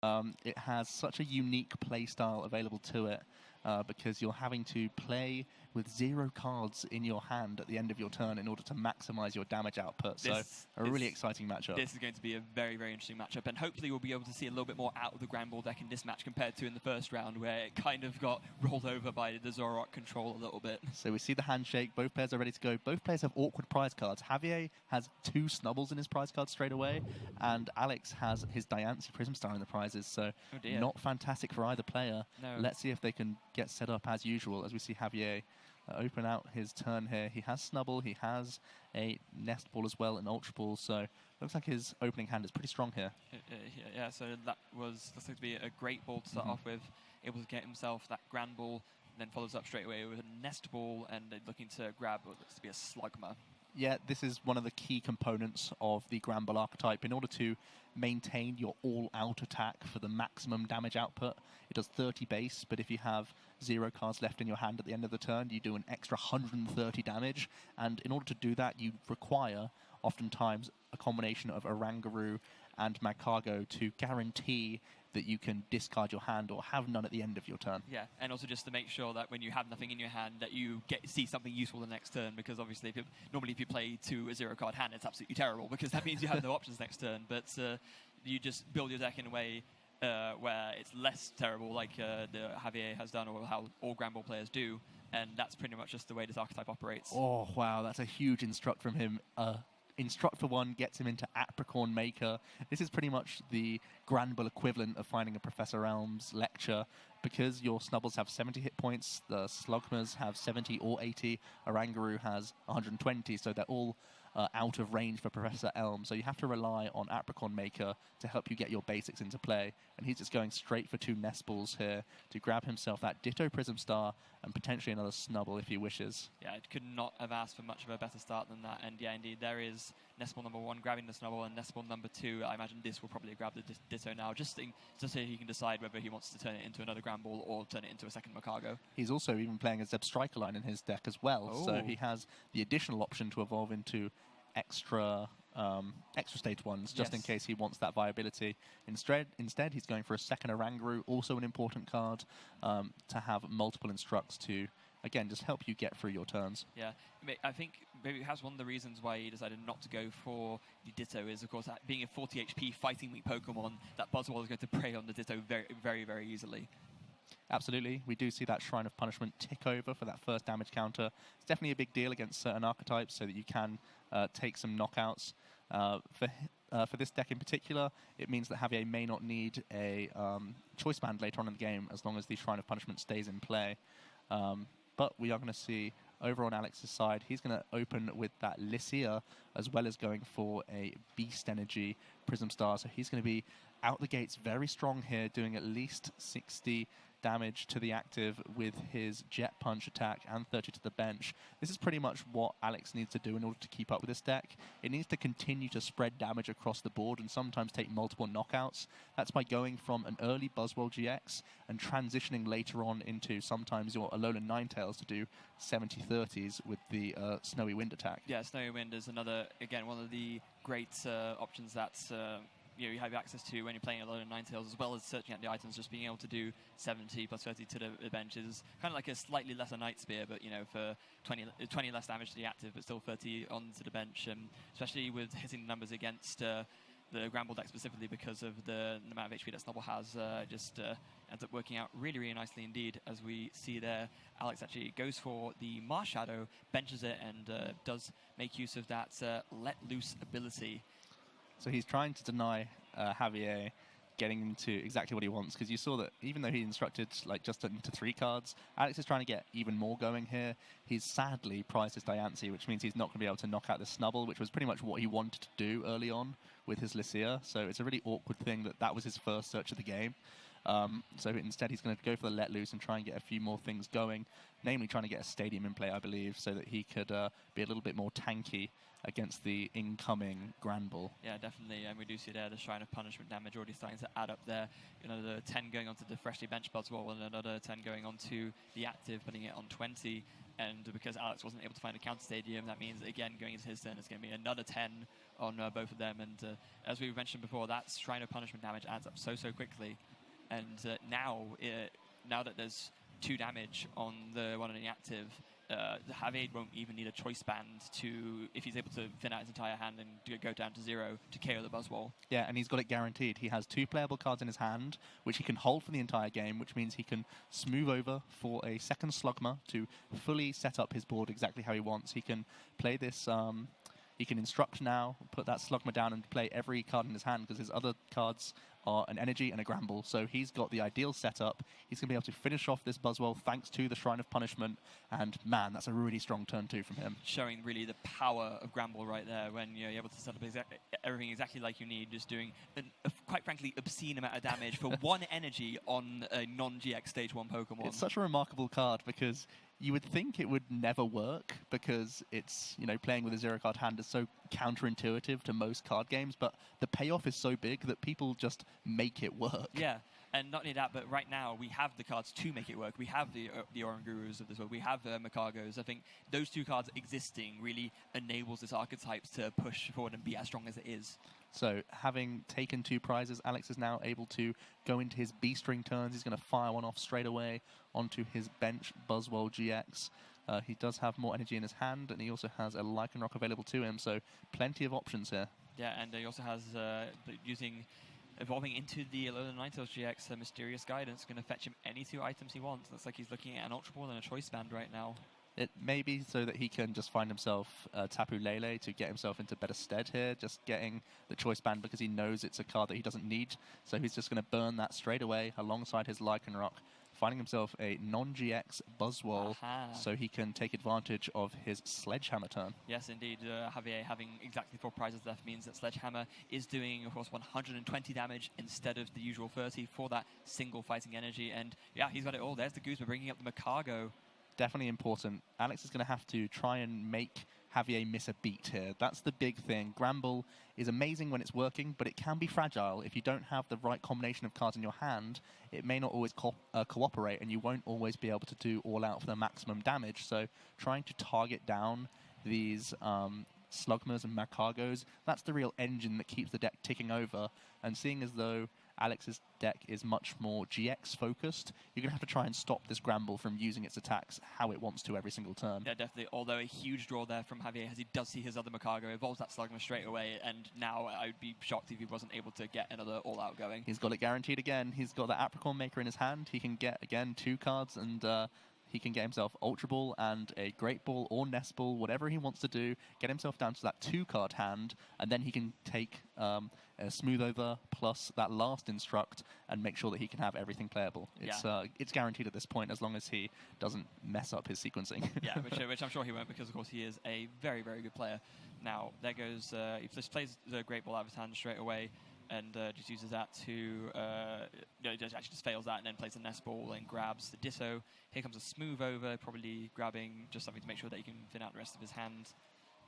It has such a unique play style available to it because you're having to play with 0 cards in your hand at the end of your turn in order to maximize your damage output. So a really exciting matchup. This is going to be a very, very interesting matchup, and hopefully we'll be able to see a little bit more out of the Grand Ball deck in this match compared to in the first round, where it kind of got rolled over by the Zoroark control a little bit. So we see the handshake. Both players are ready to go. Both players have awkward prize cards. Javier has 2 Snubbles in his prize cards straight away, and Alex has his Diancie Prism Star in the prizes. So not fantastic for either player. No. Let's see if they can get set up as usual as we see Javier open out his turn here. He has Snubble, he has a Nest Ball as well, an Ultra Ball, so looks like his opening hand is pretty strong here. Yeah, so that looks like to be a great ball to start off with, able to get himself that Grand Ball, then follows up straight away with a Nest Ball and looking to grab what looks to be a Slugma. Yeah, this is one of the key components of the Grand Ball archetype. In order to maintain your all-out attack for the maximum damage output, it does 30 base, but if you have 0 cards left in your hand at the end of the turn, you do an extra 130 damage. And in order to do that, you require, oftentimes, a combination of Oranguru and Magcargo to guarantee that you can discard your hand or have none at the end of your turn. Yeah, and also just to make sure that when you have nothing in your hand, that you see something useful the next turn, because obviously normally if you play to a 0-card hand, it's absolutely terrible, because that means you have no options next turn, but you just build your deck in a way where it's less terrible, like the Javier has done, or how all Grand Ball players do, and that's pretty much just the way this archetype operates. Oh, wow, that's a huge instruct from him. Instruct for 1 gets him into Apricorn Maker. This is pretty much the Grand Ball equivalent of finding a Professor Elm's lecture, because your Snubbles have 70 hit points, the Slugmas have 70 or 80, Oranguru has 120, so they're all out of range for Professor Elm. So you have to rely on Apricorn Maker to help you get your basics into play. And he's just going straight for 2 Nest Balls here to grab himself that Ditto Prism Star and potentially another Snubble if he wishes. Yeah, it could not have asked for much of a better start than that. And yeah, indeed, there is Nest Ball number 1 grabbing the Snubble, and Nest Ball number 2, I imagine this will probably grab the Ditto now, just so he can decide whether he wants to turn it into another Grand Ball or turn it into a second Magcargo. He's also even playing a Zeb Striker line in his deck as well, so he has the additional option to evolve into extra stage ones, just in case he wants that viability. Instead, he's going for a second Oranguru, also an important card, to have multiple instructs to, again, just help you get through your turns. Yeah, I think maybe perhaps one of the reasons why he decided not to go for the Ditto is, of course, that being a 40 HP fighting weak Pokemon, that Buzzwole is going to prey on the Ditto very, very, very easily. Absolutely. We do see that Shrine of Punishment tick over for that first damage counter. It's definitely a big deal against certain archetypes so that you can take some knockouts. For this deck in particular, it means that Javier may not need a choice band later on in the game as long as the Shrine of Punishment stays in play. But we are going to see over on Alex's side, he's going to open with that Lycia as well as going for a Beast Energy Prism Star. So he's going to be out the gates very strong here, doing at least 60 damage to the active with his Jet Punch attack and 30 to the bench. This is pretty much what Alex needs to do in order to keep up with this deck. It needs to continue to spread damage across the board and sometimes take multiple knockouts. That's by going from an early Buzzwole GX and transitioning later on into sometimes your Alolan Ninetales to do 70-30s with the Snowy Wind attack. Yeah, Snowy Wind is another, again, one of the great options that's you have access to when you're playing a lot of Ninetales, as well as searching at the items. Just being able to do 70 plus 30 to the bench is kind of like a slightly lesser Night Spear, but for 20 less damage to the active, but still 30 onto the bench, especially with hitting the numbers against the Grand Ball deck specifically, because of the amount of HP that Snubble has, ends up working out really, really nicely indeed. As we see there, Alex actually goes for the Mars Shadow, benches it, and does make use of that Let Loose ability. So he's trying to deny Javier getting into exactly what he wants, because you saw that even though he instructed just into 3 cards, Alex is trying to get even more going here. He's sadly prized his Diancie, which means he's not going to be able to knock out the Snubble, which was pretty much what he wanted to do early on with his Lycia. So it's a really awkward thing that was his first search of the game. So instead he's going to go for the Let Loose and try and get a few more things going, namely trying to get a Stadium in play, I believe, so that he could be a little bit more tanky against the incoming Grand Ball. Yeah, definitely, and we do see there the Shrine of Punishment damage already starting to add up there. Another 10 going onto the freshly benched Buzzwole, and another 10 going onto the active, putting it on 20. and because Alex wasn't able to find a counter stadium, that means, again, going into his turn, it's going to be another 10 on both of them. And as we mentioned before, that Shrine of Punishment damage adds up so quickly. And now that there's 2 damage on the one on the active, Javier won't even need a choice band if he's able to thin out his entire hand and go down to 0 to KO the Buzzwole. Yeah, and he's got it guaranteed. He has 2 playable cards in his hand, which he can hold for the entire game, which means he can smooth over for a second Slugma to fully set up his board exactly how he wants. He can play this... he can instruct now, put that Slugma down and play every card in his hand because his other cards are an Energy and a Gramble. So he's got the ideal setup. He's going to be able to finish off this Buzzwole thanks to the Shrine of Punishment. And man, that's a really strong turn 2 from him. Showing really the power of Gramble right there when you're able to set up everything exactly like you need, just doing a quite frankly obscene amount of damage for 1 energy on a non-GX Stage 1 Pokemon. It's such a remarkable card because you would think it would never work because it's, playing with a 0-card hand is so counterintuitive to most card games, but the payoff is so big that people just make it work. Yeah, and not only that, but right now we have the cards to make it work. We have the Orangurus of this world. We have Makagos. I think those 2 cards existing really enables this archetype to push forward and be as strong as it is. So, having taken 2 prizes, Alex is now able to go into his B-string turns. He's going to fire one off straight away onto his bench Buzzwole GX. He does have more energy in his hand, and he also has a Lycanroc available to him, so plenty of options here. Yeah, and he also has, evolving into the Alolan Ninetales GX, Mysterious Guidance, going to fetch him any 2 items he wants. Looks like he's looking at an Ultra Ball and a Choice Band right now. It may be so that he can just find himself Tapu Lele to get himself into better stead here, just getting the Choice Band because he knows it's a card that he doesn't need. So he's just going to burn that straight away alongside his Lycanroc, finding himself a non-GX Buzzwole so he can take advantage of his Sledgehammer turn. Yes, indeed. Javier having exactly 4 prizes left means that Sledgehammer is doing, of course, 120 damage instead of the usual 30 for that single fighting energy. And yeah, he's got it all. There's the Guzma bringing up the Makago. Definitely important. Alex is going to have to try and make Javier miss a beat here. That's the big thing. Gramble is amazing when it's working, but it can be fragile. If you don't have the right combination of cards in your hand, it may not always cooperate, and you won't always be able to do all out for the maximum damage. So trying to target down these Slugmas and Makagos, that's the real engine that keeps the deck ticking over. And seeing as though Alex's deck is much more GX focused, you're going to have to try and stop this Gramble from using its attacks how it wants to every single turn. Yeah, definitely. Although a huge draw there from Javier as he does see his other Makago, evolves that Slugma straight away, and now I would be shocked if he wasn't able to get another all-out going. He's got it guaranteed again. He's got the Apricorn Maker in his hand. He can get, again, 2 cards, and he can get himself Ultra Ball and a Great Ball or Nest Ball, whatever he wants to do, get himself down to that 2-card hand, and then he can take a Smooth Over plus that last Instruct and make sure that he can have everything playable. It's guaranteed at this point as long as he doesn't mess up his sequencing. Yeah, which I'm sure he won't, because of course he is a very, very good player. Now, there goes, he just plays the Great Ball out of his hand straight away, and just uses that to, just fails that and then plays the Nest Ball and grabs the Ditto. Here comes a Smooth Over, probably grabbing just something to make sure that he can thin out the rest of his hand.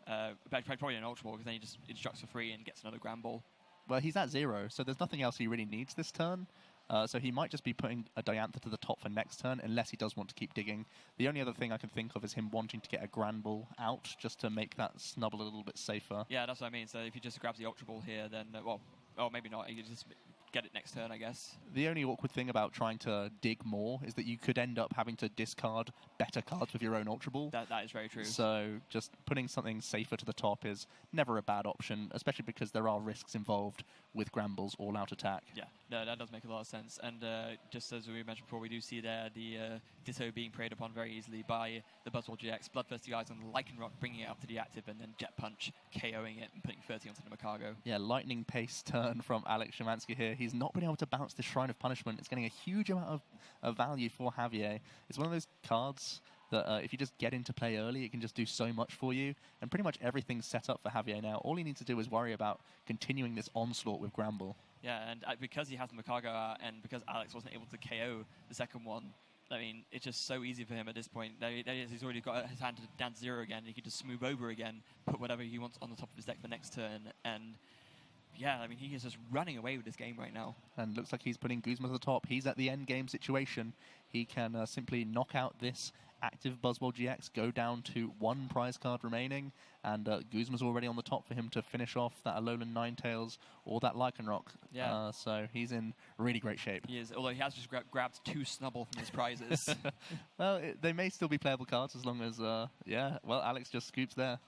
But probably an Ultra Ball, because then he just instructs for free and gets another Gramble. Well, he's at 0, so there's nothing else he really needs this turn. So he might just be putting a Diantha to the top for next turn, unless he does want to keep digging. The only other thing I can think of is him wanting to get a Granbull out, just to make that snubble a little bit safer. Yeah, that's what I mean. So if he just grabs the Ultra Ball here, then, or maybe not, he can just get it next turn, I guess. The only awkward thing about trying to dig more is that you could end up having to discard better cards with your own Ultra Ball. That is very true. So just putting something safer to the top is never a bad option, especially because there are risks involved with Gramble's all-out attack. Yeah, no, that does make a lot of sense. And just as we mentioned before, we do see there the Ditto being preyed upon very easily by the Buzzwole GX. Bloodthirsty Eyes on the Lycanroc, bringing it up to the active, and then Jet Punch, KOing it and putting 30 onto the Makago. Yeah, lightning pace turn from Alex Schemanske here. He's not been able to bounce the Shrine of Punishment. It's getting a huge amount of value for Javier. It's one of those cards that if you just get into play early, it can just do so much for you. And pretty much everything's set up for Javier now. All he needs to do is worry about continuing this onslaught with Gramble. Yeah, and because he has the Makago out, and because Alex wasn't able to KO the second one, I mean, it's just so easy for him at this point. There he is, he's already got his hand down to 0 again. He can just smooth over again, put whatever he wants on the top of his deck for next turn, and yeah, I mean, he is just running away with this game right now. And looks like he's putting Guzma to the top. He's at the end game situation. He can simply knock out this active Buzzwole GX go down to 1 prize card remaining, and Guzma's already on the top for him to finish off that Alolan Ninetales or that Lycanroc. Yeah. So he's in really great shape. He is, although he has just grabbed 2 Snubble from his prizes. Well, they may still be playable cards as long as, well, Alex just scoops there.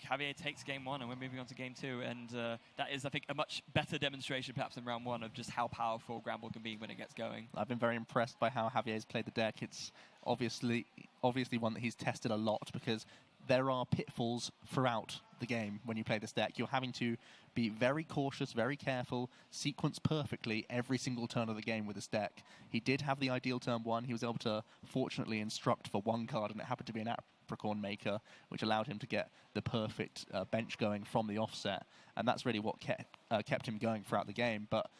Javier takes game 1, and we're moving on to game 2, and that is, I think, a much better demonstration perhaps than round 1 of just how powerful Gramble can be when it gets going. I've been very impressed by how Javier's played the deck. It's obviously one that he's tested a lot, because there are pitfalls throughout the game when you play this deck. You're having to be very cautious, very careful, sequence perfectly every single turn of the game with this deck. He did have the ideal turn 1. He was able to, fortunately, instruct for 1 card, and it happened to be an Apricorn Maker, which allowed him to get the perfect bench going from the offset. And that's really what kept him going throughout the game. But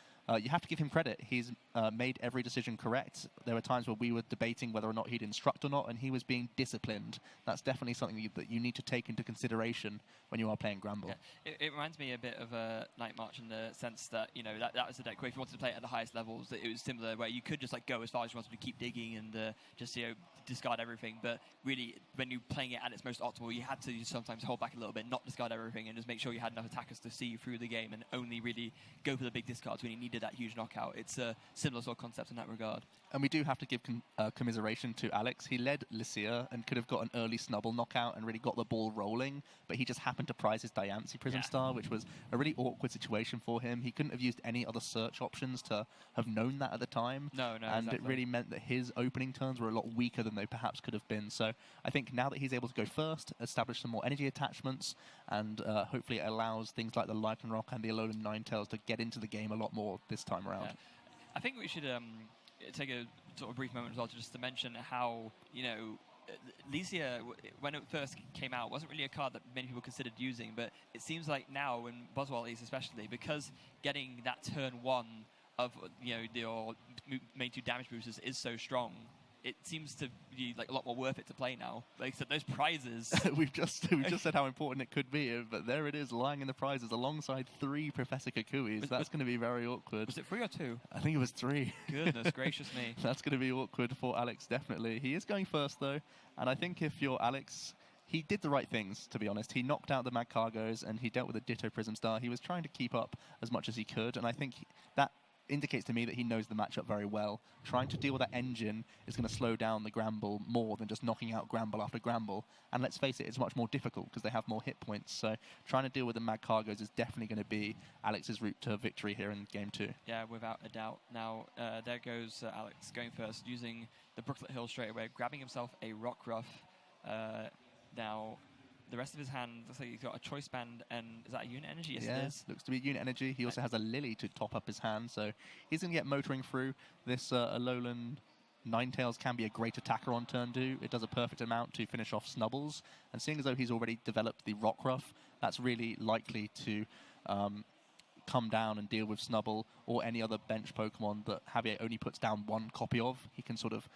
you have to give him credit. He's made every decision correct. There were times where we were debating whether or not he'd instruct or not, and he was being disciplined. That's definitely something that you need to take into consideration when you are playing Gramble. Yeah. It reminds me a bit of Night March in the sense that, that was the deck where if you wanted to play it at the highest levels, it was similar, where you could just go as far as you wanted to keep digging and just discard everything. But really, when you're playing it at its most optimal, you had to sometimes hold back a little bit, not discard everything, and just make sure you had enough attackers to see you through the game and only really go for the big discards when you needed that huge knockout. It's a similar sort of concept in that regard. And we do have to give commiseration to Alex. He led Lycia and could have got an early Snubble knockout and really got the ball rolling, but he just happened to prize his Diancie Prism Star, which was a really awkward situation for him. He couldn't have used any other search options to have known that at the time. No, and exactly. It really meant that his opening turns were a lot weaker than they perhaps could have been. So I think now that he's able to go first, establish some more energy attachments, and hopefully it allows things like the Lycanroc and the Alolan Ninetales to get into the game a lot more this time around. Yeah. I think we should take a sort of brief moment as well just to mention how, Lycia, when it first came out, wasn't really a card that many people considered using, but it seems like now, in Buzzwole at least especially, because getting that turn 1 of, your main 2 damage boosters is so strong, it seems to be a lot more worth it to play now. So those prizes. we've just said how important it could be, but there it is, lying in the prizes alongside 3 Professor Kukuis. That's going to be very awkward. Was it 3 or 2? I think it was 3. Goodness gracious me. That's going to be awkward for Alex, definitely. He is going first, though, and I think if you're Alex, he did the right things, to be honest. He knocked out the Mad Cargos, and he dealt with a Ditto Prism Star. He was trying to keep up as much as he could, and I think that indicates to me that he knows the matchup very well. Trying to deal with that engine is going to slow down the Gramble more than just knocking out Gramble after Gramble. And let's face it, it's much more difficult because they have more hit points. So trying to deal with the Mad Cargos is definitely going to be Alex's route to victory here in Game 2. Yeah, without a doubt. Now, there goes Alex going first, using the Brooklet Hill straight away, grabbing himself a Rockruff. Now, the rest of his hand looks like he's got a Choice Band, and is that a Unit Energy? Yes, it is. Looks to be Unit Energy. He also has a Lily to top up his hand, so he's going to get motoring through. This Alolan Ninetales can be a great attacker on turn 2. It does a perfect amount to finish off Snubbles, and seeing as though he's already developed the Rockruff, that's really likely to come down and deal with Snubble or any other bench Pokemon that Javier only puts down 1 copy of. He can sort of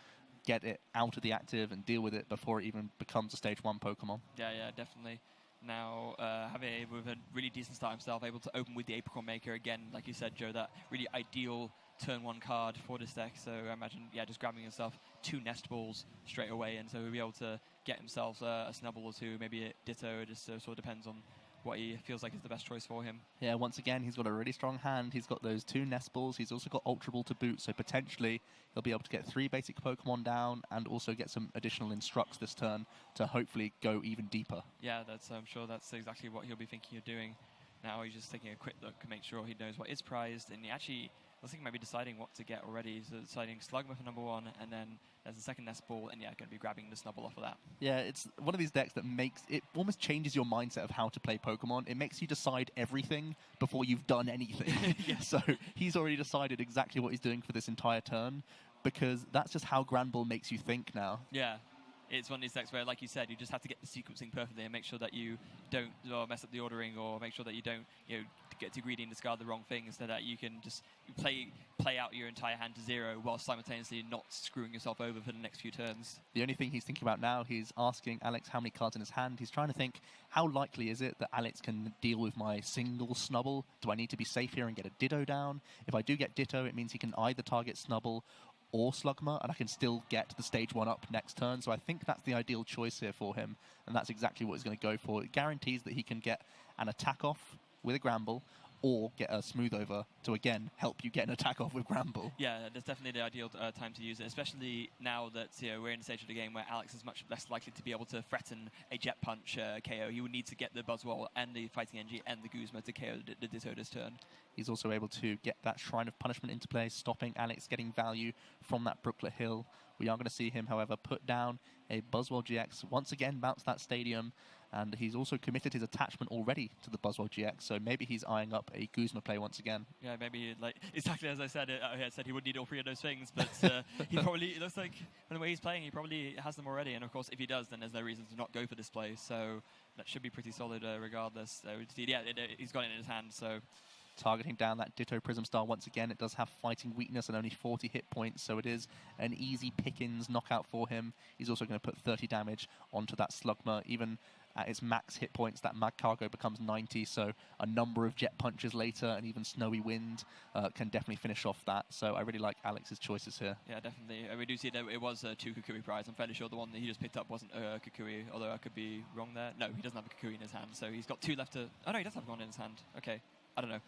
get it out of the active and deal with it before it even becomes a Stage 1 Pokemon. Yeah, definitely. Now, Javier, with a really decent start himself, able to open with the Apricorn Maker again, like you said, Joe, that really ideal turn 1 card for this deck. So I imagine, just grabbing himself 2 Nest Balls straight away, and so he'll be able to get himself a Snubble or 2, maybe a Ditto. It just sort of depends on what he feels like is the best choice for him. Yeah, once again, he's got a really strong hand. He's got those 2 Nest Balls. He's also got Ultra Ball to boot, so potentially he'll be able to get 3 basic Pokemon down and also get some additional Instructs this turn to hopefully go even deeper. Yeah, I'm sure that's exactly what he'll be thinking of doing. Now he's just taking a quick look to make sure he knows what is prized, and he actually looks like he might be deciding what to get already. So deciding Slugma for number 1, and then there's the second Nest Ball, and going to be grabbing the Snubble off of that. Yeah, it's one of these decks that almost changes your mindset of how to play Pokemon. It makes you decide everything before you've done anything. So he's already decided exactly what he's doing for this entire turn, because that's just how Granbull makes you think now. Yeah. It's one of these decks where, like you said, you just have to get the sequencing perfectly and make sure that you don't mess up the ordering, or make sure that you don't get too greedy and discard the wrong thing, so that you can just play out your entire hand to 0 while simultaneously not screwing yourself over for the next few turns. The only thing he's thinking about now, he's asking Alex how many cards in his hand. He's trying to think, how likely is it that Alex can deal with my single Snubble? Do I need to be safe here and get a Ditto down? If I do get Ditto, it means he can either target Snubble or Slugma, and I can still get the stage 1 up next turn. So I think that's the ideal choice here for him, and that's exactly what he's going to go for. It guarantees that he can get an attack off with a Gramble, or get a smooth over to, again, help you get an attack off with Gramble. Yeah, that's definitely the ideal time to use it, especially now that we're in a stage of the game where Alex is much less likely to be able to threaten a Jet Punch KO. He would need to get the Buzzwole and the Fighting Energy and the Guzma to KO the Ditto this turn. He's also able to get that Shrine of Punishment into play, stopping Alex getting value from that Brooklet Hill. We are going to see him, however, put down a Buzzwole GX, once again bounce that Stadium, and he's also committed his attachment already to the Buzzwole GX, so maybe he's eyeing up a Guzma play once again. Yeah, maybe, like, exactly as I said, I said he would need all 3 of those things, but he probably, it looks like, from the way he's playing, he probably has them already, and of course, if he does, then there's no reason to not go for this play, so that should be pretty solid regardless. So, yeah, he's got it in his hand, so... Targeting down that Ditto Prism Star once again. It does have fighting weakness and only 40 hit points, so it is an easy pickings knockout for him. He's also going to put 30 damage onto that Slugma. Even at its max hit points, that Mag Cargo becomes 90, so a number of Jet Punches later and even Snowy Wind can definitely finish off that. So I really like Alex's choices here. Yeah, definitely. We do see that it was a 2 Kukui prize. I'm fairly sure the one that he just picked up wasn't a Kukui, although I could be wrong there. No, he doesn't have a Kukui in his hand, so he's got 2 left to... Oh no, he does have one in his hand. Okay, I don't know.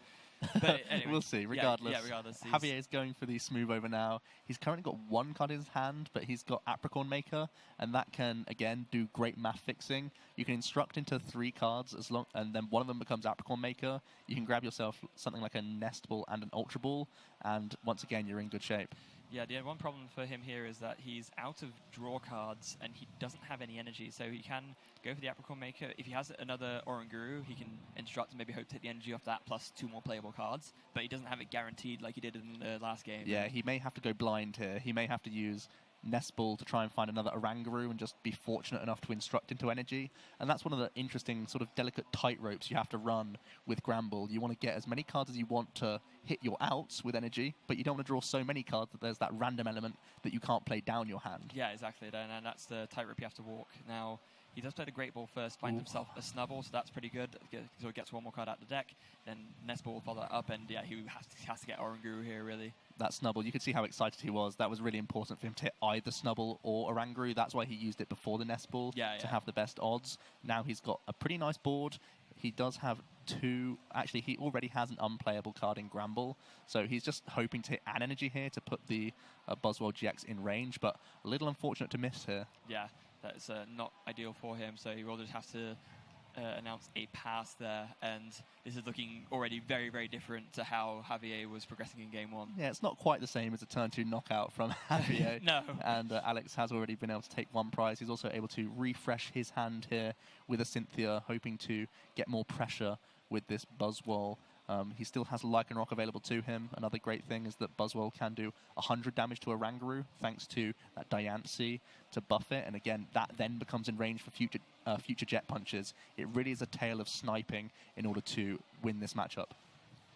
But anyway, we'll see. Regardless, yeah, regardless, Javier is going for the smooth over now. He's currently got 1 card in his hand, but he's got Apricorn Maker, and that can again do great math fixing. You can instruct into 3 cards and then one of them becomes Apricorn Maker. You can grab yourself something like a Nest Ball and an Ultra Ball, and once again you're in good shape. Yeah, the one problem for him here is that he's out of draw cards and he doesn't have any energy, so he can go for the Apricorn Maker. If he has another Oranguru, he can instruct and maybe hope to take the energy off that plus 2 more playable cards, but he doesn't have it guaranteed like he did in the last game. Yeah, he may have to go blind here. He may have to use Nest Ball to try and find another Oranguru and just be fortunate enough to instruct into energy. And that's one of the interesting sort of delicate tightropes you have to run with Gramble. You want to get as many cards as you want to hit your outs with energy, but you don't want to draw so many cards that there's that random element that you can't play down your hand. Yeah, exactly. And that's the tightrope you have to walk. Now, he does play the Great Ball first, finds himself a Snubble, so that's pretty good. So he gets 1 more card out of the deck. Then Nest Ball will follow that up, and yeah, he has to get Oranguru here, really. That Snubble, you could see how excited he was. That was really important for him to hit either Snubble or Oranguru. That's why he used it before the Nest Ball to have the best odds. Now he's got a pretty nice board. He does have 2... Actually, he already has an unplayable card in Gramble, so he's just hoping to hit an energy here to put the Buzzwole GX in range, but a little unfortunate to miss here. Yeah, that's not ideal for him, so he will just have to announce a pass there, and this is looking already very, very different to how Javier was progressing in Game 1. Yeah, it's not quite the same as a turn 2 knockout from Javier. No. And Alex has already been able to take 1 prize. He's also able to refresh his hand here with a Cynthia, hoping to get more pressure with this Buzzwole. He still has Lycanroc available to him. Another great thing is that Buzzwole can do 100 damage to Oranguru thanks to that Diancie to buff it, and again that then becomes in range for future Jet Punches. It really is a tale of sniping in order to win this matchup.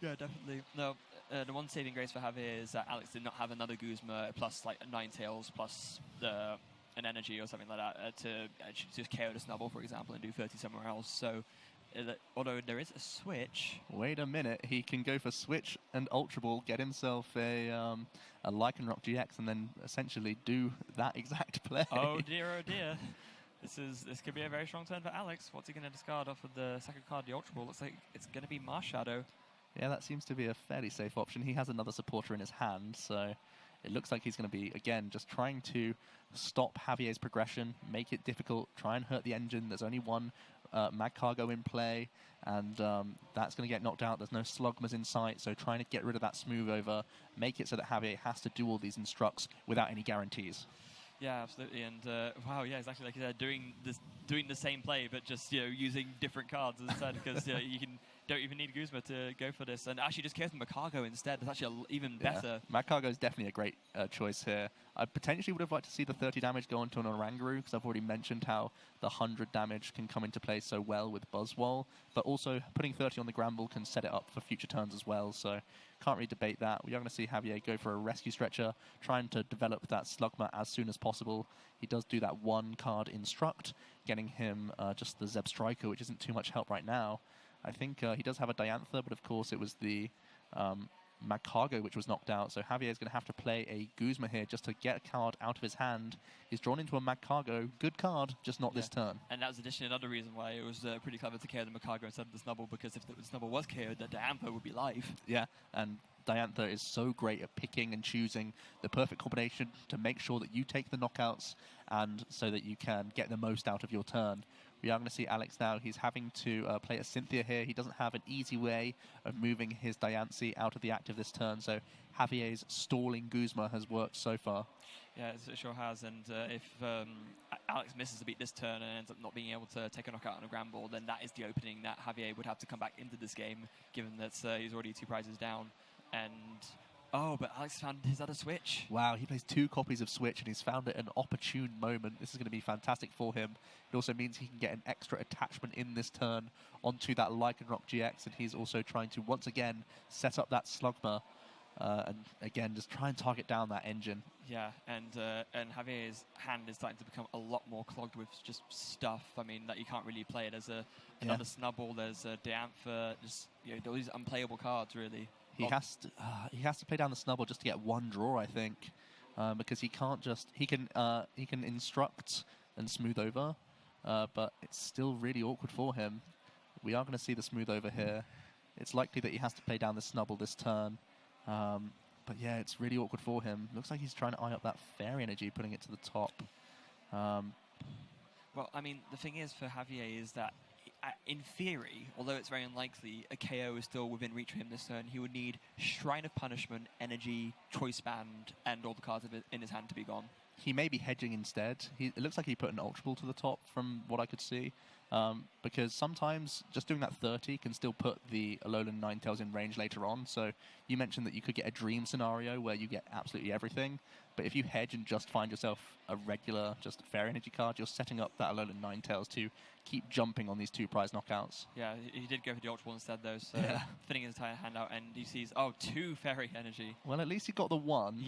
Yeah, definitely. No, the one saving grace for Javier is that Alex did not have another Guzma plus like a Ninetales plus an energy or something like that to just KO the Snubble, for example, and do 30 somewhere else. So although there is a switch... Wait a minute, he can go for switch and Ultra Ball, get himself a Lycanroc GX, and then essentially do that exact play. Oh dear, oh dear. This could be a very strong turn for Alex. What's he going to discard off of the second card, the Ultra Ball? Looks like it's going to be Marshadow. Yeah, that seems to be a fairly safe option. He has another supporter in his hand, so it looks like he's going to be, again, just trying to stop Javier's progression, make it difficult, try and hurt the engine. There's only 1 Mag Cargo in play, and that's going to get knocked out. There's no Slugmas in sight, so trying to get rid of that smooth over, make it so that Javier has to do all these instructs without any guarantees. Yeah, absolutely, and wow, yeah, exactly like you said, doing the same play, but just using different cards instead, because you don't even need Guzma to go for this, and actually just cares him a Cargo instead. That's actually even better. Mag Cargo is definitely a great choice here. I potentially would have liked to see the 30 damage go onto an Oranguru, because I've already mentioned how the 100 damage can come into play so well with Buzzwole, but also putting 30 on the Gramble can set it up for future turns as well, so can't really debate that. We are going to see Javier go for a Rescue Stretcher, trying to develop that Slugma as soon as possible. He does do that 1 card Instruct, getting him just the Zeb Striker, which isn't too much help right now. I think he does have a Diantha, but of course it was the Magcargo, which was knocked out. So Javier is going to have to play a Guzma here just to get a card out of his hand. He's drawn into a Magcargo. Good card, just not this turn. And that was additionally another reason why it was pretty clever to KO the Magcargo instead of the Snubble, because if the Snubble was KO'd, the Diantha would be live. Yeah, and Diantha is so great at picking and choosing the perfect combination to make sure that you take the knockouts and so that you can get the most out of your turn. We are going to see Alex now. He's having to play a Cynthia here. He doesn't have an easy way of moving his Diancie out of the active this turn, so Javier's stalling Guzma has worked so far. Yeah, it sure has, and if Alex misses to beat this turn and ends up not being able to take a knockout on a Grand Ball, then that is the opening that Javier would have to come back into this game, given that he's already 2 prizes down. And but Alex found his other Switch. Wow, he plays 2 copies of Switch and he's found it an opportune moment. This is going to be fantastic for him. It also means he can get an extra attachment in this turn onto that Lycanroc GX, and he's also trying to once again set up that Slugma and again just try and target down that engine. Yeah, and Javier's hand is starting to become a lot more clogged with just stuff. I mean, that you can't really play it as another Snubble. There's a Diantha, just all these unplayable cards really. He has to play down the Snubble just to get 1 draw, I think, because he can't just he can instruct and smooth over, but it's still really awkward for him. We are going to see the smooth over here. It's likely that he has to play down the Snubble this turn, but yeah, it's really awkward for him. Looks like he's trying to eye up that Fairy Energy, putting it to the top. Well, I mean, the thing is for Javier is that, in theory, although it's very unlikely, a KO is still within reach for him this turn. He would need Shrine of Punishment, Energy, Choice Band, and all the cards in his hand to be gone. He may be hedging instead. It looks like he put an Ultra Ball to the top from what I could see, because sometimes just doing that 30 can still put the Alolan Ninetales in range later on. So you mentioned that you could get a dream scenario where you get absolutely everything, but if you hedge and just find yourself a regular, just Fairy Energy card, you're setting up that Alolan Ninetales to keep jumping on these 2 prize knockouts. Yeah, he did go for the Ultra Ball instead, though, so thinning his entire hand out, and he sees, 2 Fairy Energy. Well, at least he got the 1,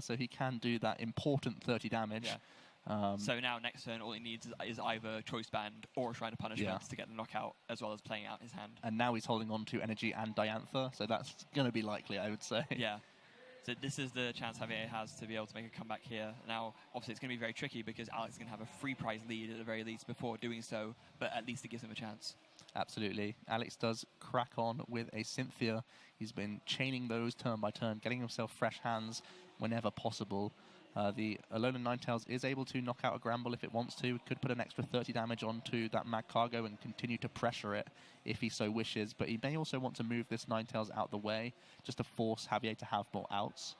so he can do that important 30 damage. Yeah. So now, next turn, all he needs is either Choice Band or Shrine of Punishment to get the knockout, as well as playing out his hand. And now he's holding on to Energy and Diantha, so that's going to be likely, I would say. Yeah. So this is the chance Javier has to be able to make a comeback here. Now, obviously, it's going to be very tricky because Alex is going to have a 3 prize lead at the very least before doing so, but at least it gives him a chance. Absolutely. Alex does crack on with a Cynthia. He's been chaining those turn by turn, getting himself fresh hands whenever possible. The Alolan Ninetales is able to knock out a Gramble if it wants to. It could put an extra 30 damage onto that Magcargo and continue to pressure it if he so wishes. But he may also want to move this Ninetales out the way just to force Javier to have more outs.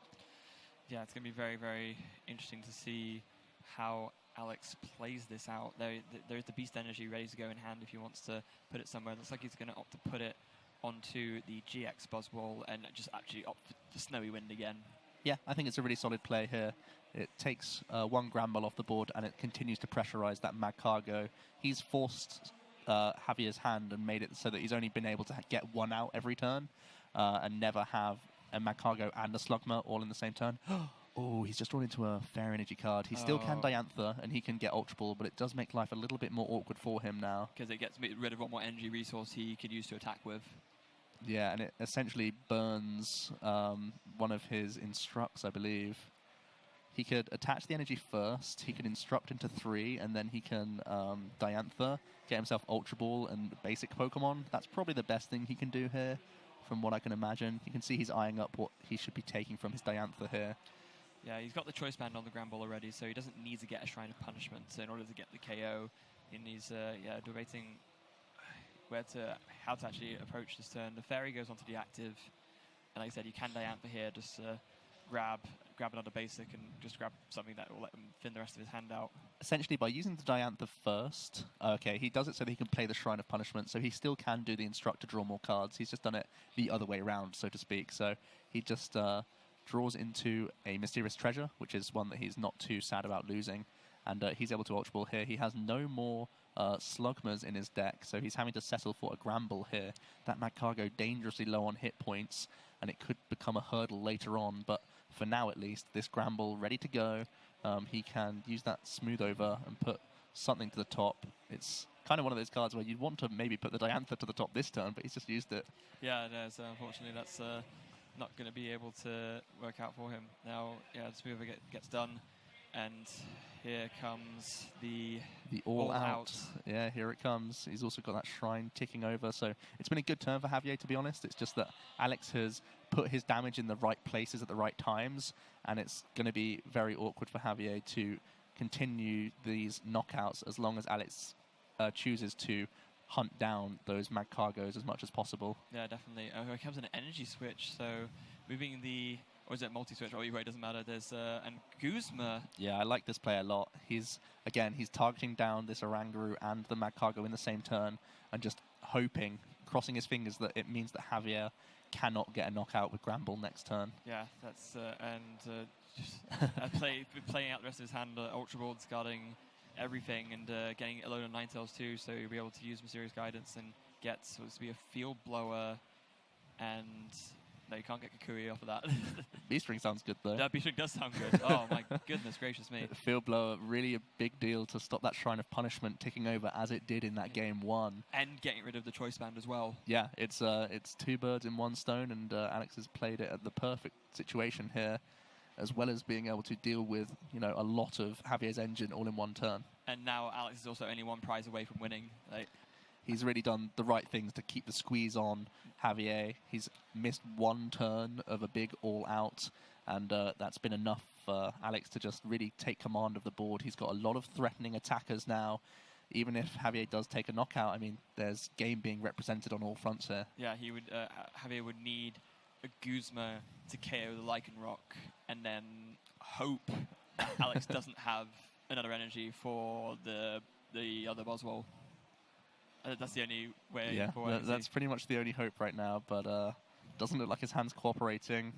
Yeah, it's going to be very, very interesting to see how Alex plays this out. There's the Beast Energy ready to go in hand if he wants to put it somewhere. It looks like he's going to opt to put it onto the GX Buzzwole and just actually opt for Snowy Wind again. Yeah, I think it's a really solid play here. It takes 1 Gramble off the board and it continues to pressurize that Magcargo. He's forced Javier's hand and made it so that he's only been able to get 1 out every turn and never have a Magcargo and a Slugma all in the same turn. Oh, he's just drawn into a Fairy Energy card. He still can Diantha and he can get Ultra Ball, but it does make life a little bit more awkward for him now. Because it gets rid of one more energy resource he could use to attack with. Yeah, and it essentially burns one of his Instructs, I believe. He could attach the energy first, he could Instruct into 3, and then he can Diantha, get himself Ultra Ball and basic Pokemon. That's probably the best thing he can do here, from what I can imagine. You can see he's eyeing up what he should be taking from his Diantha here. Yeah, he's got the Choice Band on the Gramble already, so he doesn't need to get a Shrine of Punishment in order to get the KO. He's debating how to actually approach this turn. The Fairy goes onto the active, and like I said, you can Diantha here, just grab another basic and just grab something that will let him thin the rest of his hand out. Essentially, by using the Diantha first, he does it so that he can play the Shrine of Punishment, so he still can do the Instruct to draw more cards. He's just done it the other way around, so to speak. So he just draws into a Mysterious Treasure, which is one that he's not too sad about losing, and he's able to Ultra Ball here. He has no more Slugmas in his deck, so he's having to settle for a Gramble here. That Magcargo dangerously low on hit points, and it could become a hurdle later on, but for now at least, this Gramble ready to go. He can use that Smooth Over and put something to the top. It's kind of one of those cards where you'd want to maybe put the Diantha to the top this turn, but he's just used it. Yeah, it is. Unfortunately, that's not going to be able to work out for him. Now, yeah, this move gets done, and here comes the all out. Yeah, here it comes. He's also got that shrine ticking over, so it's been a good turn for Javier, to be honest. It's just that Alex has put his damage in the right places at the right times, and it's going to be very awkward for Javier to continue these knockouts as long as Alex chooses to hunt down those mag cargoes as much as possible. Yeah, definitely. Here comes an energy switch, so moving the... Or is it multi-switch? Or either way, it doesn't matter. There's and Guzma. Yeah, I like this play a lot. He's targeting down this Oranguru and the mag cargo in the same turn, and just hoping, crossing his fingers, that it means that Javier cannot get a knockout with Gramble next turn. Yeah, that's just playing out the rest of his hand, Ultra Ball discarding everything, and getting alone on Ninetales too, so you'll be able to use Mysterious Guidance and get what's to be a Field Blower, and no, you can't get Kukui off of that. B-String sounds good though. That B-String does sound good. Oh my goodness gracious me. Field Blower, really a big deal to stop that Shrine of Punishment ticking over as it did in that game 1. And getting rid of the Choice Band as well. Yeah, it's 2 birds in 1 stone, and Alex has played it at the perfect situation here, as well as being able to deal with, a lot of Javier's engine all in 1 turn. And now Alex is also only 1 prize away from winning. He's really done the right things to keep the squeeze on Javier. He's missed 1 turn of a big all-out, and that's been enough for Alex to just really take command of the board. He's got a lot of threatening attackers now. Even if Javier does take a knockout, I mean, there's game being represented on all fronts here. Yeah, Javier would need a Guzma to KO the Lycanroc, and then hope Alex doesn't have another energy for the other Buzzwole. That's the only way. Yeah, that's pretty much the only hope right now, but doesn't look like his hand's cooperating.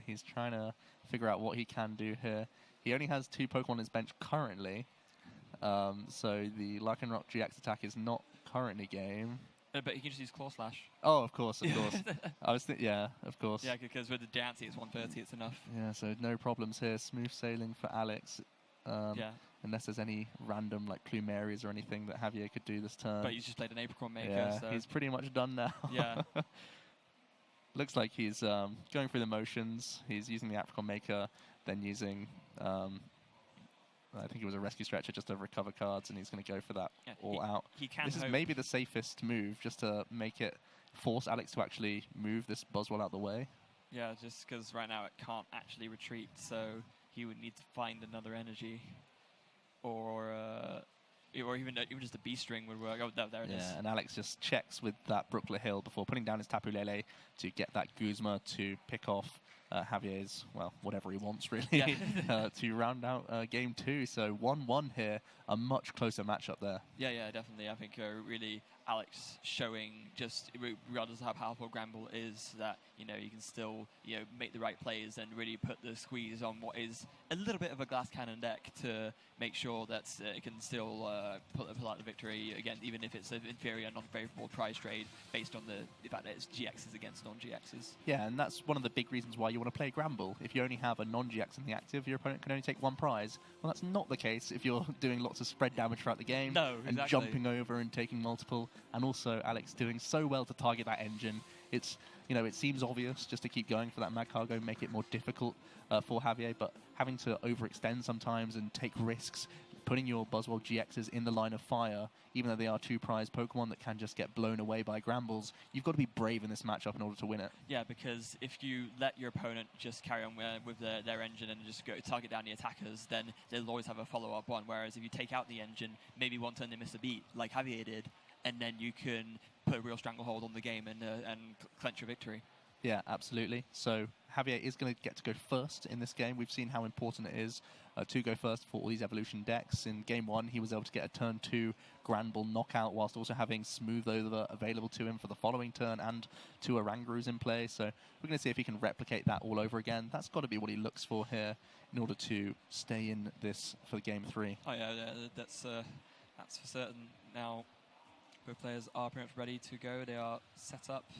He's trying to figure out what he can do here. He only has 2 Pokemon on his bench currently, so the Lycanroc GX attack is not currently game. But he can just use Claw Slash. Oh, of course. I was yeah, of course. Yeah, because with the Diancie it's 130, it's enough. Yeah, so no problems here. Smooth sailing for Alex. Yeah. Unless there's any random Plumerias or anything that Javier could do this turn. But he's just played an Apricorn Maker. Yeah, so he's pretty much done now. Yeah. Looks like he's going through the motions. He's using the Apricorn Maker, then using, I think it was a Rescue Stretcher just to recover cards, and he's going to go for that all out. This is maybe the safest move, just to make it force Alex to actually move this Buzzwole out the way. Yeah, just because right now it can't actually retreat, so he would need to find another energy. Or even just a B-String would work. Oh, there it is. Yeah, and Alex just checks with that Brooklet Hill before putting down his Tapu Lele to get that Guzma to pick off Javier's, well, whatever he wants, really, to round out game 2. So 1-1 here, a much closer matchup there. Yeah, definitely. I think really Alex showing, just regardless of how powerful Gramble is, that you can still make the right plays and really put the squeeze on what is a little bit of a glass cannon deck to make sure that it can still pull out the victory, again, even if it's an inferior, non-favorable prize trade based on the fact that it's GXs against non-GXs. Yeah, and that's one of the big reasons why you want to play Gramble. If you only have a non-GX in the active, your opponent can only take 1 prize. Well, that's not the case if you're doing lots of spread damage throughout the game. No, and jumping over and taking multiple. And also Alex doing so well to target that engine. It's, it seems obvious just to keep going for that mag cargo, make it more difficult for Javier, but having to overextend sometimes and take risks, putting your Buzzwole GXs in the line of fire, even though they are 2 prize Pokemon that can just get blown away by Grambles, you've got to be brave in this matchup in order to win it. Yeah, because if you let your opponent just carry on with their engine and just go target down the attackers, then they'll always have a follow-up one, whereas if you take out the engine, maybe 1 turn they miss a beat, like Javier did, and then you can put a real stranglehold on the game and clench your victory. Yeah, absolutely. So Javier is going to get to go first in this game. We've seen how important it is to go first for all these evolution decks. In game 1, he was able to get a turn 2 Granbull knockout whilst also having Smooth Over available to him for the following turn and 2 Orangurus in play. So we're going to see if he can replicate that all over again. That's got to be what he looks for here in order to stay in this for game 3. Oh yeah, that's for certain. Now, both players are pretty much ready to go. They are set up.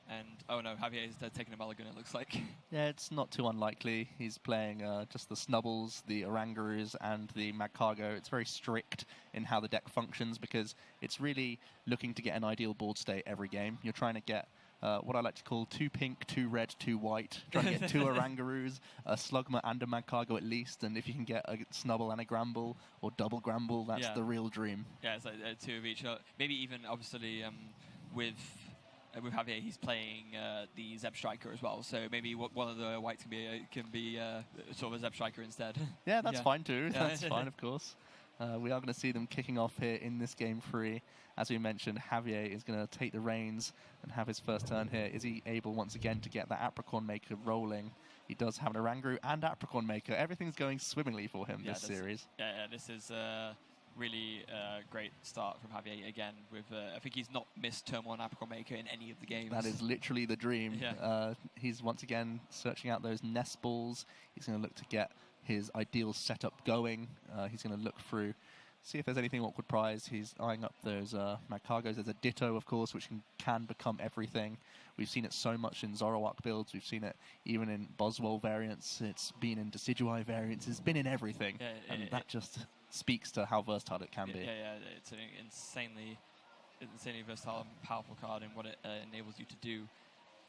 And, oh no, Javier is taking a mulligan, it looks like. Yeah, it's not too unlikely. He's playing just the Snubbles, the Orangurus, and the Magcargo. It's very strict in how the deck functions because it's really looking to get an ideal board state every game. You're trying to get what I like to call 2 pink, 2 red, 2 white. Trying to get 2 Orangaroos, a Slugma and a Magcargo at least, and if you can get a Snubble and a Gramble, or double Gramble, that's the real dream. Yeah, it's like 2 of each. Maybe even, obviously, with Javier, he's playing the Zeb Striker as well, so maybe one of the whites can be sort of a Zeb Striker instead. Yeah, that's fine too. That's fine, of course. We are going to see them kicking off here in this game 3. As we mentioned, Javier is going to take the reins and have his first turn here. Is he able once again to get that Apricorn Maker rolling? He does have an Oranguru and Apricorn Maker. Everything's going swimmingly for him this series. Yeah, this is really great start from Javier again. With I think he's not missed turn 1 Apricorn Maker in any of the games. That is literally the dream. Yeah. He's once again searching out those nest balls. He's going to look to get his ideal setup going. He's going to look through, see if there's anything awkward prize. He's eyeing up those Magcargos. There's a Ditto, of course, which can become everything. We've seen it so much in Zoroark builds. We've seen it even in Boswell variants. It's been in Decidueye variants. It's been in everything. And that just speaks to how versatile it can be. Yeah, it's an insanely versatile and powerful card in what it enables you to do.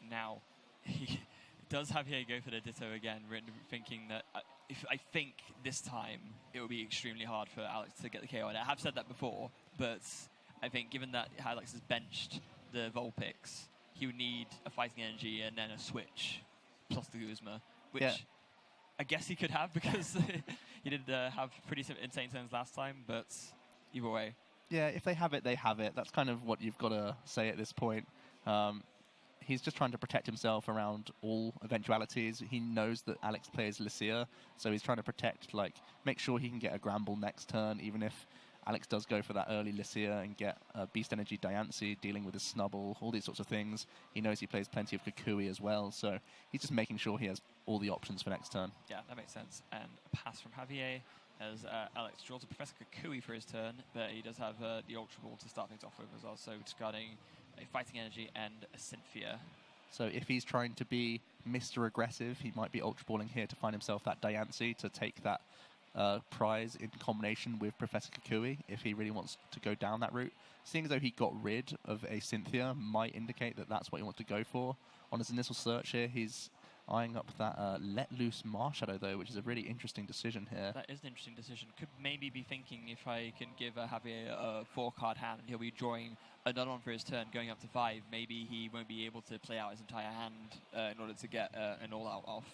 Now, he does Javier go for the Ditto again, thinking that I think this time it will be extremely hard for Alex to get the KO. And I have said that before, but I think given that Alex has benched the Vulpix, he would need a Fighting Energy and then a Switch plus the Guzma, which I guess he could have because he did have pretty insane turns last time, but either way. Yeah, if they have it, they have it. That's kind of what you've got to say at this point. He's just trying to protect himself around all eventualities. He knows that Alex plays Lucia, so he's trying to protect, make sure he can get a Gramble next turn, even if Alex does go for that early Lucia and get Beast Energy Diancie, dealing with his Snubble, all these sorts of things. He knows he plays plenty of Kukui as well, so he's just making sure he has all the options for next turn. Yeah, that makes sense. And a pass from Javier as Alex draws a Professor Kukui for his turn, but he does have the Ultra Ball to start things off with as well, so discarding a Fighting Energy and a Cynthia. So if he's trying to be Mr. Aggressive, he might be Ultra Balling here to find himself that Diancie to take that prize in combination with Professor Kukui if he really wants to go down that route. Seeing as though he got rid of a Cynthia might indicate that that's what he wants to go for. On his initial search here, he's eyeing up that Let Loose Marshadow, though, which is a really interesting decision here. That is an interesting decision. Could maybe be thinking if I can give Javier a 4-card hand, he'll be drawing another one for his turn, going up to 5. Maybe he won't be able to play out his entire hand in order to get an all-out off.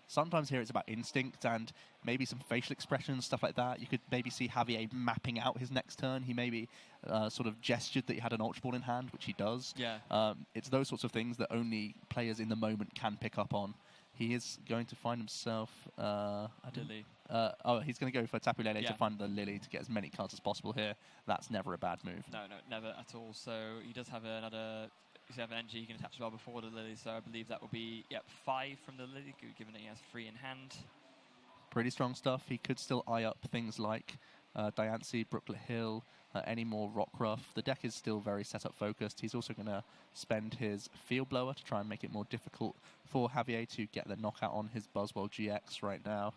Sometimes here it's about instinct and maybe some facial expressions, stuff like that. You could maybe see Javier mapping out his next turn. He maybe sort of gestured that he had an Ultra Ball in hand, which he does. Yeah. It's those sorts of things that only players in the moment can pick up on. He is going to find himself... Lily. He's going to go for Tapu Lele to find the Lily to get as many cards as possible here. That's never a bad move. No, never at all. So he does have another... If you have an energy, he can attach as well before the Lily, so I believe that will be 5 from the Lily, given that he has 3 in hand. Pretty strong stuff. He could still eye up things like Diancie, Brooklet Hill, any more Rockruff. The deck is still very setup focused. He's also going to spend his Field Blower to try and make it more difficult for Javier to get the knockout on his Buzzwole GX right now.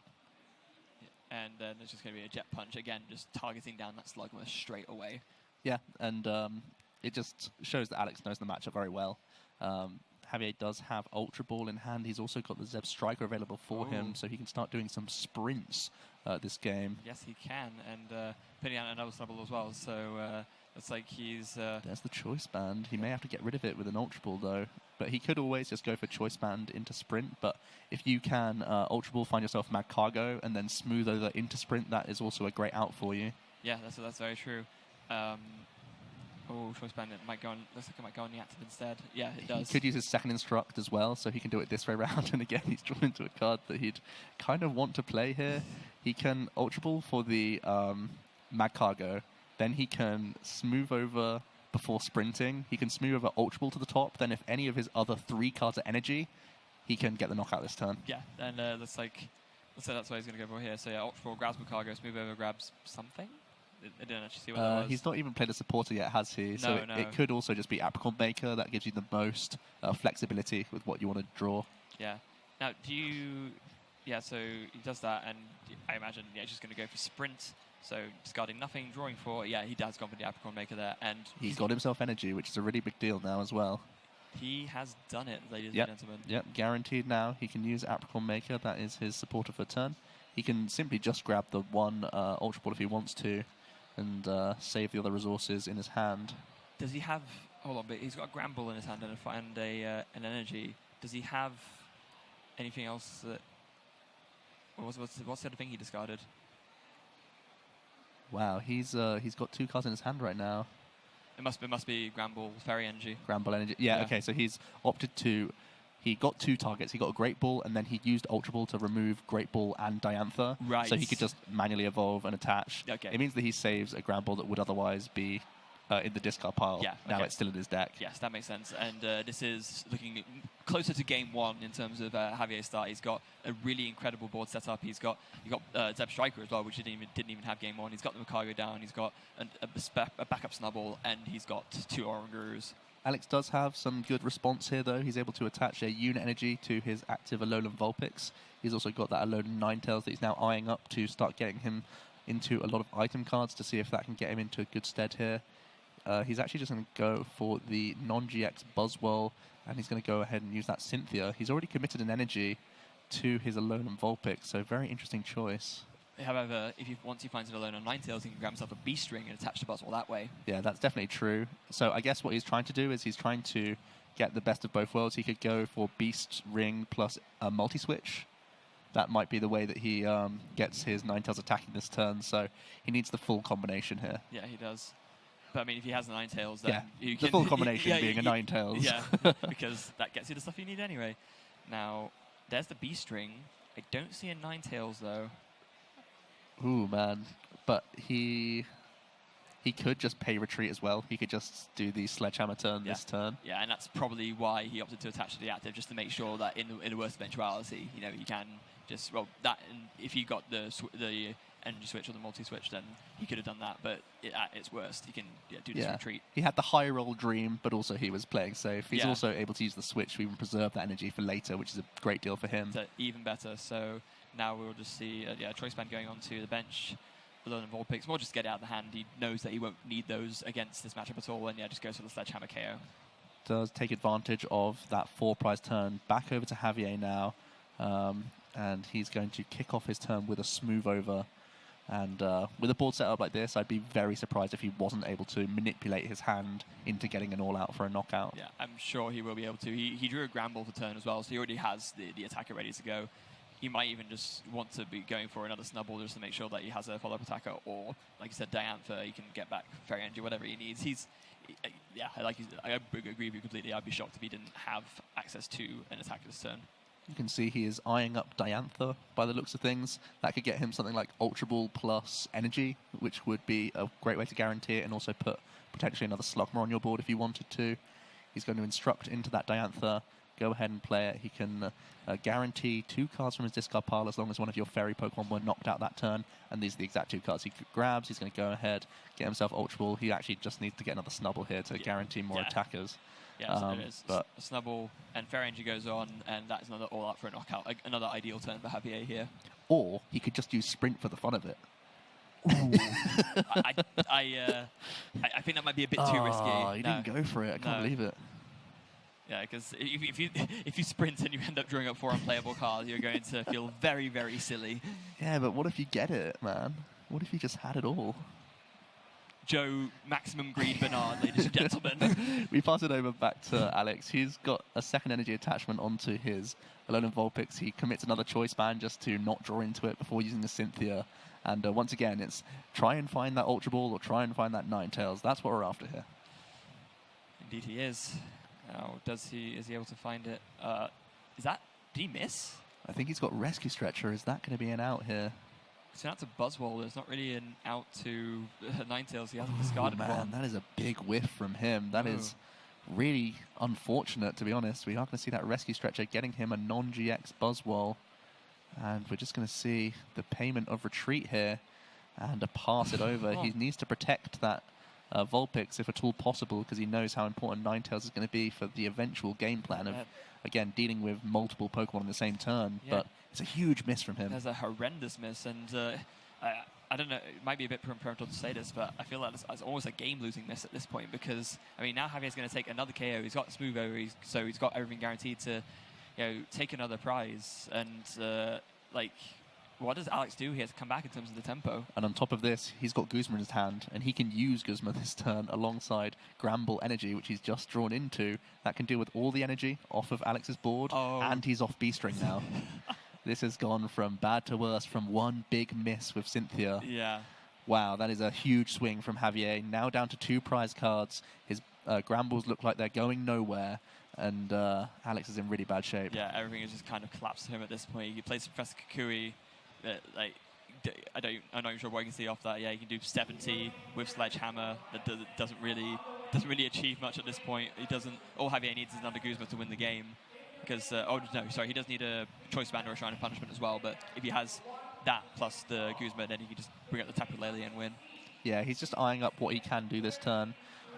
And then there's just going to be a Jet Punch, again, just targeting down that Slugma straight away. Yeah, and it just shows that Alex knows the matchup very well. Javier does have Ultra Ball in hand. He's also got the Zeb Striker available for him, so he can start doing some sprints this game. Yes, he can, and putting out another Snubble as well, so it's like he's... There's the Choice Band. He may have to get rid of it with an Ultra Ball, though. But he could always just go for Choice Band into Sprint, but if you can Ultra Ball, find yourself Magcargo, and then smooth over into Sprint, that is also a great out for you. Yeah, that's very true. Choice Band, looks like it might go on the active instead. Yeah, it does. He could use his second Instruct as well, so he can do it this way around. And again, he's drawn into a card that he'd kind of want to play here. He can Ultra Ball for the Magcargo. Then he can smooth over before sprinting. He can smooth over Ultra Ball to the top. Then if any of his other 3 cards are energy, he can get the knockout this turn. Yeah, and let's say that's why he's going to go for here. So yeah, Ultra Ball grabs Magcargo, smooth over grabs something. I didn't actually see what that was. He's not even played a supporter yet, has he? So it could also just be Apricorn Maker. That gives you the most flexibility with what you want to draw. Yeah. Now, do you... Yeah, so he does that, and I imagine he's just going to go for Sprint. So discarding nothing, drawing 4. Yeah, he has gone for the Apricorn Maker there. And he's got himself energy, which is a really big deal now as well. He has done it, ladies Yep. and gentlemen. Yep, guaranteed now. He can use Apricorn Maker. That is his supporter for turn. He can simply just grab the one Ultra Ball if he wants to and save the other resources in his hand. Does he have... Hold on, but he's got a Gramble in his hand and an energy. Does he have anything else that... What's the other thing he discarded? Wow, he's got 2 cards in his hand right now. It must be Gramble, Fairy Energy. Gramble Energy. Yeah, okay, so he's opted to... He got 2 targets. He got a Great Ball, and then he used Ultra Ball to remove Great Ball and Diantha. Right. So he could just manually evolve and attach. Okay. It means that he saves a Gramble that would otherwise be in the discard pile. Yeah, Now okay. it's still in his deck. Yes, that makes sense. And this is looking closer to game 1 in terms of Javier's start. He's got a really incredible board set up. He got Zeb Striker as well, which didn't even have game 1. He's got the Makago down. He's got a backup Snubble, and he's got 2 Orangurus. Alex does have some good response here, though. He's able to attach a unit energy to his active Alolan Vulpix. He's also got that Alolan Ninetales that he's now eyeing up to start getting him into a lot of item cards to see if that can get him into a good stead here. He's actually just going to go for the non-GX Buzzwole, and he's going to go ahead and use that Cynthia. He's already committed an energy to his Alolan Vulpix, so very interesting choice. However, once he finds an Alolan Ninetales, he can grab himself a Beastring and attach the Buzzwole that way. Yeah, that's definitely true. So I guess what he's trying to do is he's trying to get the best of both worlds. He could go for Beast Ring plus a multi-switch. That might be the way that he gets his Ninetales attacking this turn, so he needs the full combination here. Yeah, he does. But I mean, if he has a Ninetales, then the full combination being a Ninetales. Yeah, because that gets you the stuff you need anyway. Now, there's the Beastring. I don't see a Ninetales, though. Ooh, man. But he could just pay retreat as well. He could just do the Sledgehammer turn this turn. Yeah, and that's probably why he opted to attach to the active, just to make sure that in the worst eventuality, he can just... Well, that... And if he got the energy switch or the multi-switch, then he could have done that. But at its worst, he can do this retreat. He had the high roll dream, but also he was playing safe. He's also able to use the switch to even preserve that energy for later, which is a great deal for him. So even better. So now we'll just see choice band going on to the bench. Alolan Vulpix, more just get it out of the hand. He knows that he won't need those against this matchup at all, and just goes for the Sledgehammer KO. Does take advantage of that 4-prize turn. Back over to Javier now, and he's going to kick off his turn with a smooth over. And with a board set up like this, I'd be very surprised if he wasn't able to manipulate his hand into getting an all-out for a knockout. Yeah, I'm sure he will be able to. He drew a Gramble for turn as well, so he already has the attacker ready to go. He might even just want to be going for another Snubble just to make sure that he has a follow-up attacker, or, like you said, Diantha, he can get back Fairy Energy, whatever he needs. I agree with you completely. I'd be shocked if he didn't have access to an attacker this turn. You can see he is eyeing up Diantha by the looks of things. That could get him something like Ultra Ball plus Energy, which would be a great way to guarantee it, and also put potentially another Slugma on your board if you wanted to. He's going to instruct into that Diantha. Go ahead and play it. He can guarantee 2 cards from his discard pile as long as one of your fairy Pokemon were knocked out that turn. And these are the exact 2 cards he grabs. He's going to go ahead, get himself Ultra Ball. He actually just needs to get another Snubble here to guarantee more attackers. Yeah, so it is. But Snubble and Fairy Energy goes on, and that's another all-out for a knockout. Another ideal turn for Javier here. Or he could just use Sprint for the fun of it. I think that might be a bit too risky. He didn't go for it. I can't believe it. Yeah, because if you sprint and you end up drawing up 4 unplayable cards, you're going to feel very, very silly. Yeah, but what if you get it, man? What if you just had it all? Joe, maximum greed Bernard, ladies and gentlemen. We pass it over back to Alex. He's got a second energy attachment onto his Alolan Vulpix. He commits another choice band just to not draw into it before using the Cynthia. And once again, it's try and find that Ultra Ball or try and find that Ninetales. That's what we're after here. Indeed he is. Now, is he able to find it? Did he miss? I think he's got Rescue Stretcher. Is that going to be an out here? It's an out to Buzzwole. There's not really an out to Ninetales. He hasn't discarded one. That is a big whiff from him. That is really unfortunate, to be honest. We are going to see that Rescue Stretcher getting him a non-GX Buzzwole. And we're just going to see the payment of retreat here and a pass it over. He needs to protect that Vulpix, if at all possible, because he knows how important Ninetales is going to be for the eventual game plan of, again, dealing with multiple Pokemon in the same turn. But it's a huge miss from him. There's a horrendous miss, and I don't know, it might be a bit parental to say this, but I feel like it's almost a game-losing miss at this point because, I mean, now Javier's going to take another KO. He's got smooth over, so he's got everything guaranteed to, take another prize. And, what does Alex do? He has to come back in terms of the tempo. And on top of this, he's got Guzma in his hand, and he can use Guzma this turn alongside Gramble Energy, which he's just drawn into. That can deal with all the energy off of Alex's board, and he's off B-string now. This has gone from bad to worse from one big miss with Cynthia. Yeah. Wow, that is a huge swing from Javier. Now down to 2 prize cards. His Grambles look like they're going nowhere, and Alex is in really bad shape. Yeah, everything has just kind of collapsed for him at this point. He plays Professor Kukui. I'm not even sure what I can see off that. Yeah, he can do 70 with Sledgehammer. That doesn't really achieve much at this point. He doesn't. All Javier needs is another Guzma to win the game. Because he does need a choice band or a Shrine of Punishment as well. But if he has that plus the Guzma, then he can just bring up the Tapu Lele and win. Yeah, he's just eyeing up what he can do this turn.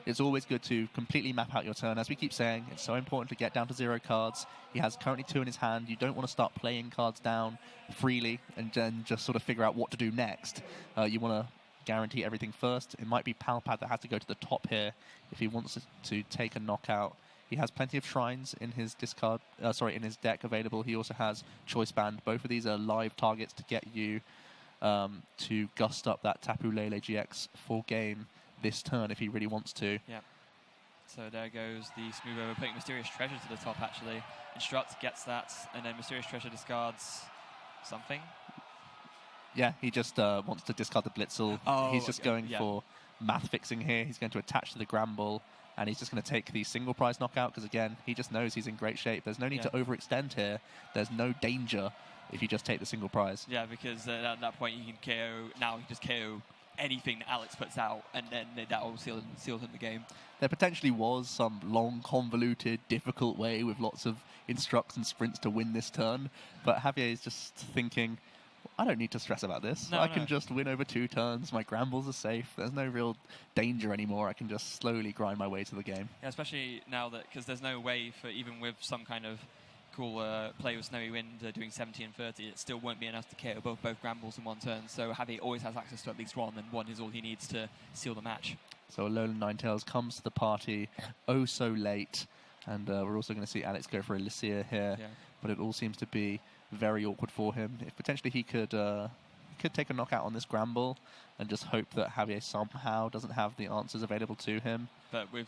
It's always good to completely map out your turn. As we keep saying, it's so important to get down to 0 cards. He has currently 2 in his hand. You don't want to start playing cards down freely and then just sort of figure out what to do next. You want to guarantee everything first. It might be Palpad that has to go to the top here if he wants to take a knockout. He has plenty of shrines in his in his deck available. He also has Choice Band. Both of these are live targets to get you to gust up that Tapu Lele GX full game this turn if he really wants to. Yeah. So there goes the smooth over, putting Mysterious Treasure to the top actually. Instruct gets that, and then Mysterious Treasure discards something. Yeah, he just wants to discard the Blitzel. He's just going for math fixing here. He's going to attach to the Gramble, and he's just going to take the single prize knockout because, again, he just knows he's in great shape. There's no need to overextend here. There's no danger if you just take the single prize. Yeah, because at that point you can KO. Now you just KO anything that Alex puts out, and then that will seal him the game. There potentially was some long, convoluted, difficult way with lots of instructs and sprints to win this turn, but Javier is just thinking, I don't need to stress about this. I can just win over 2 turns. My Grambles are safe. There's no real danger anymore. I can just slowly grind my way to the game. Yeah, especially now that, because there's no way for, even with some kind of cool play with Snowy Wind doing 70 and 30, it still won't be enough to KO both Grambles in one turn. So Javier always has access to at least one, and one is all he needs to seal the match. So Alolan Ninetales comes to the party oh so late, and we're also going to see Alex go for a Lucia here, but it all seems to be very awkward for him. If potentially he could take a knockout on this Gramble and just hope that Javier somehow doesn't have the answers available to him. But with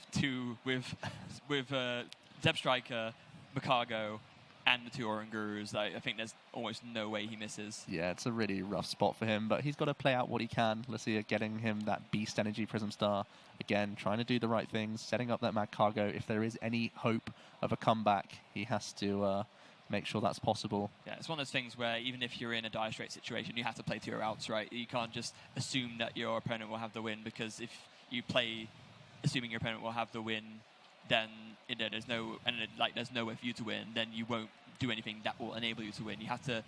Zeb Striker, Makago, and the 2 Orangurus, I think there's almost no way he misses. Yeah, it's a really rough spot for him, but he's got to play out what he can. Lucia getting him that Beast Energy Prism Star. Again, trying to do the right things, setting up that Mad Cargo. If there is any hope of a comeback, he has to make sure that's possible. Yeah, it's one of those things where even if you're in a dire straight situation, you have to play to your outs, right? You can't just assume that your opponent will have the win, because if you play assuming your opponent will have the win, then there's nowhere for you to win. Then you won't do anything that will enable you to win. You have to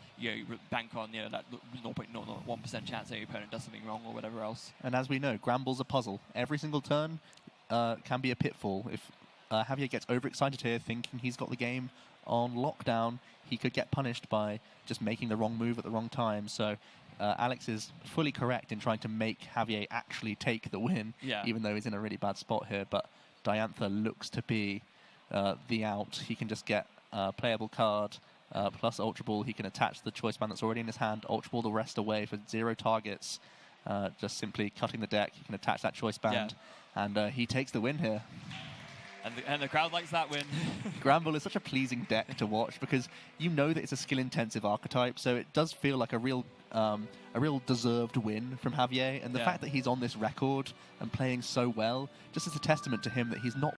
bank on that 0.001% chance that your opponent does something wrong or whatever else. And as we know, Gramble's a puzzle. Every single turn can be a pitfall. If Javier gets overexcited here, thinking he's got the game on lockdown, he could get punished by just making the wrong move at the wrong time. So Alex is fully correct in trying to make Javier actually take the win, even though he's in a really bad spot here. But Diantha looks to be the out. He can just get a playable card plus Ultra Ball. He can attach the choice band that's already in his hand, Ultra Ball the rest away for 0 targets, just simply cutting the deck. He can attach that choice band, and he takes the win here. And the crowd likes that win. Gramble is such a pleasing deck to watch because you know that it's a skill-intensive archetype, so it does feel like a real deserved win from Javier. And the fact that he's on this record and playing so well just is a testament to him that he's not